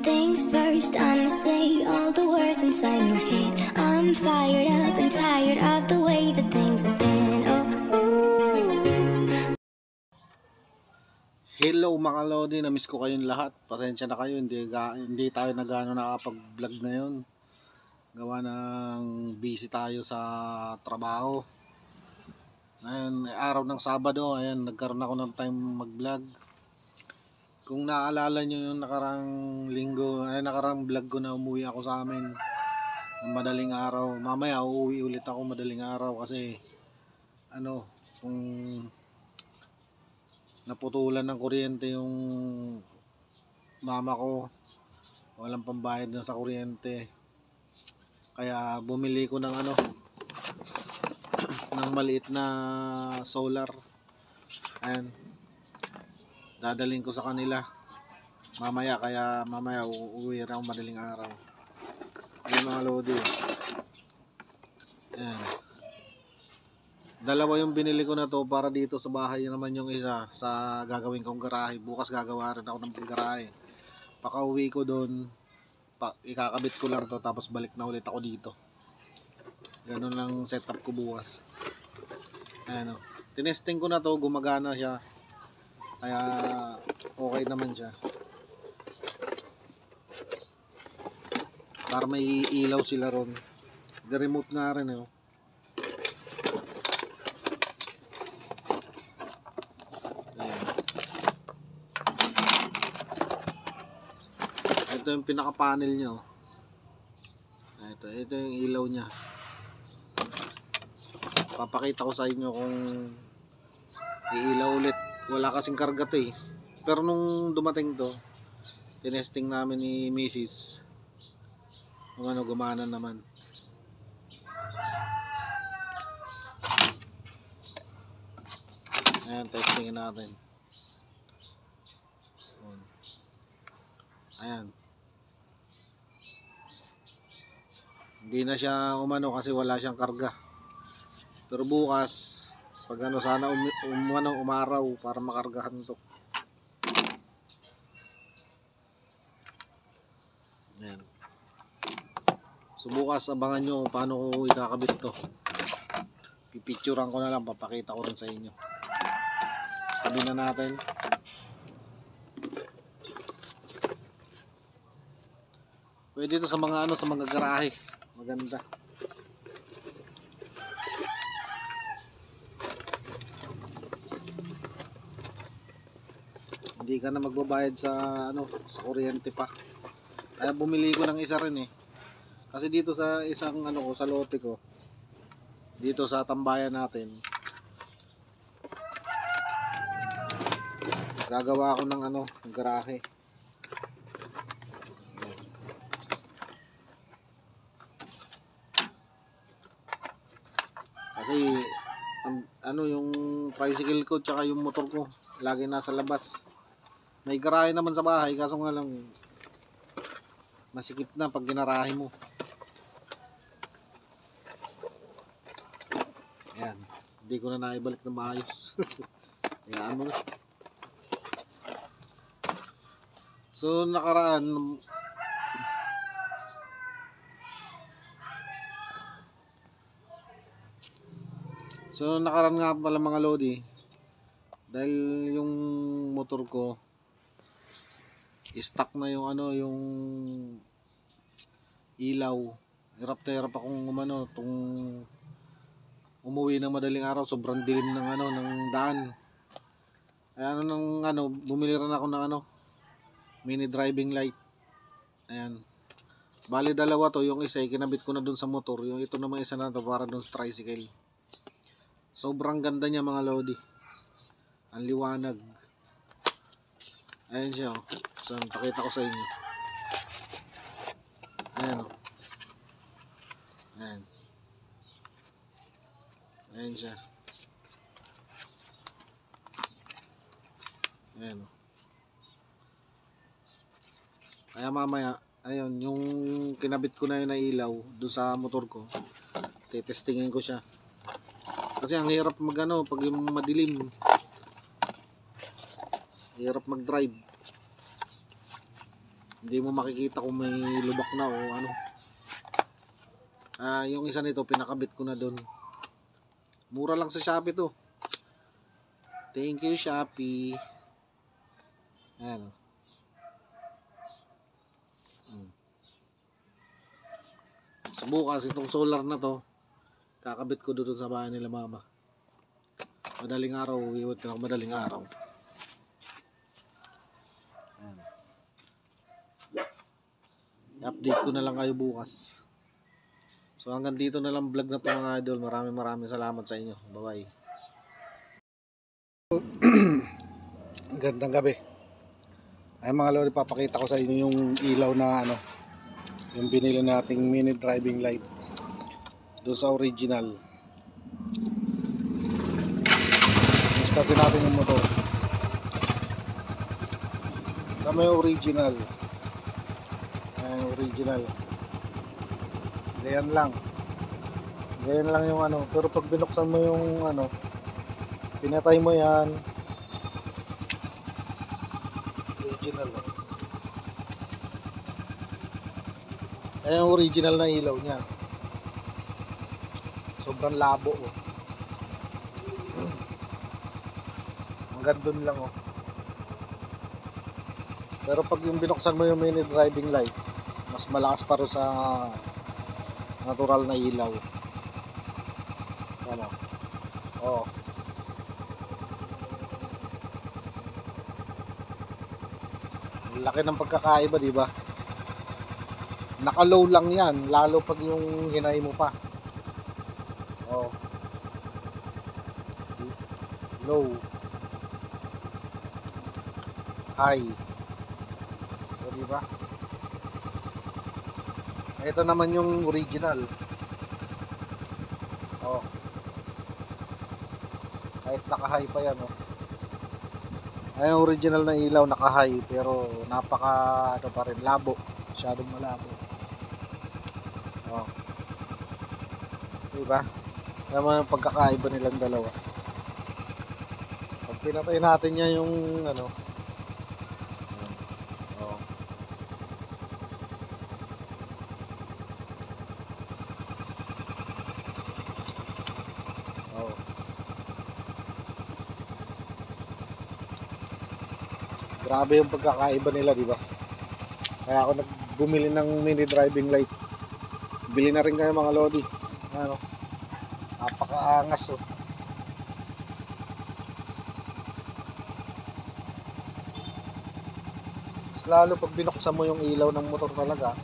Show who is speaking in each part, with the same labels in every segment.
Speaker 1: things first, I'ma say all the words inside my head. I'm fired up and tired of the way that things have been. Oh,
Speaker 2: hello mga Lodi, na-miss ko kayong lahat. Pasensya na kayo, hindi tayo nakapag-vlog ngayon. Gawa ng busy tayo sa trabaho. Ngayon, araw ng Sabado, ayan, nagkaroon ako ng time mag-vlog. Kung naaalala nyo yung nakarang linggo, nakarang vlog ko na umuwi ako sa amin ng madaling araw. Mamaya uuwi ulit ako madaling araw kasi kung naputulan ng kuryente yung mama ko, walang pambayad na sa kuryente, kaya bumili ko ng ng maliit na solar. Ayan, dadaling ko sa kanila mamaya, kaya mamaya uuwi rin ako madaling araw. Ayan mga Lodi, ayan, dalawa yung binili ko na to para dito sa bahay. Naman yung isa sa gagawin kong garahe. Bukas gagawa rin ako ng garahe. Paka-uwi ko doon, ikakabit ko lang to, tapos balik na ulit ako dito. Ganun lang setup ko bukas. Ayan, tinesting ko na to, gumagana siya, kaya okay naman siya. Para may ilaw sila ron. The remote nga rin eh. Ito yung pinaka-panel nyo. Ito yung ilaw nya. Papakita ko sa inyo kung iilaw ulit. Wala kasing karga to eh. Pero nung dumating to, tinesting namin ni Mrs. Kung gumana naman. Ayan, testingin natin. Ayan. Hindi na siya kasi wala siyang karga. Pero bukas, pag sana umaraw para makargahan to. Ayan. So bukas abangan nyo paano ko ikakabit to. Pipicturean ko na lang, papakita ko rin sa inyo. Tabi na natin. Pwede ito sa mga sa mga garahe. Maganda. Hindi ka na magbabayad sa sa kuryente pa. Kaya bumili ko ng isa rin eh. Kasi dito sa isang sa lote ko, dito sa tambayan natin, gagawa ako ng ng garahe. Kasi yung tricycle ko tsaka yung motor ko lagi nasa labas. May garahe naman sa bahay, kaso nga lang masikip na pag ginarahe mo. Ayan, hindi ko na naibalik na maayos. Ayan mo na. So nakaraan, nga pala mga Lodi, dahil yung motor ko stuck na yung yung ilaw. Hirap na hirap akong umuwi ng madaling araw, sobrang dilim ng ng daan. Kaya bumili rin ako ng mini driving light. Ayan, bali dalawa to. Yung isa kinabit ko na dun sa motor, yung ito naman isa na to para dun sa tricycle. Sobrang ganda niya mga Lodi, ang liwanag. Ayan siya. So pakita ko sa inyo. Ayan o. Ayan. Ayan siya. Ayan o. Kaya mamaya, ayun, yung kinabit ko na yun na ilaw doon sa motor ko, titestingin ko siya. Kasi ang hirap pag yung madilim, hirap mag-drive. Hindi mo makikita kung may lubak na o ano. Yung isa nito pinakabit ko na doon. Mura lang sa Shopee to. Thank you Shopee. Ayan. So bukas itong solar na to, kakabit ko doon sa bahay nila mama. Madaling araw, iwat na ako madaling araw. Ayan. I-update ko na lang kayo bukas. So hanggang dito na lang vlog na to mga idol. Maraming salamat sa inyo. Bye bye. Gandang gabi. Ay mga lodi, papakita ko sa inyo yung ilaw na ano, yung binili nating mini driving light doon sa original. Startin natin yung motor. Tama yung original. Original. Ganyan lang. Ganyan lang yung ano. Pero pag binuksan mo yung ano, pinatay mo yan. Original. Ayan yung original na ilaw niya. Sobrang labo oh. Hanggang dun lang oh. Pero pag yung binuksan mo yung mini driving light, mas malakas pa rin sa natural na ilaw. Ano? Oh. Laki ng pagkakaiba, di ba? Naka-low lang 'yan, lalo pag yung hinay mo pa. Oh. Low. High. So, di ba? Ito naman yung original. Oh. Kahit naka-high pa yan, oh. Ay, yung original na ilaw naka-high pero napaka ano pa rin, labo. Masyadong malabo. Oh. Diba? Naman ang pagkakaiba nilang dalawa. Pag pinatay natin niya yung ano. Oh. Oh. Grabe yung pagkakaiba nila, di ba? Kaya ako bumili ng mini driving light. Bili na rin kayo mga lodi. Ano? Napakaangas oh. Mas lalo pag binuksan mo yung ilaw ng motor talaga.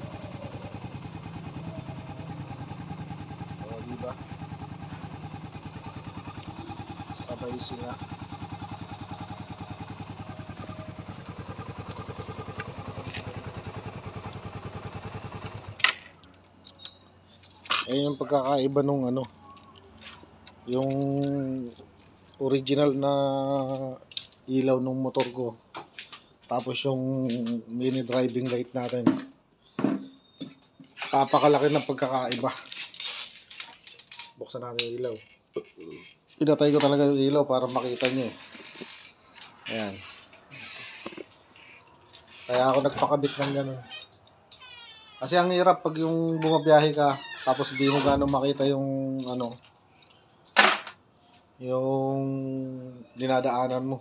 Speaker 2: Oh, di ba? Sabay sila. Ayun yung pagkakaiba nung ano, yung original na ilaw ng motor ko, tapos yung mini driving light natin. Papakalaki ng pagkakaiba. Buksan natin yung ilaw. Pinatay ko talaga yung ilaw para makita nyo eh. Ayan. Kaya ako nagpakabit ng ganun. Kasi ang hirap pag yung bumabiyahe ka tapos di mo gano'ng makita yung ano, yung dinadaanan mo.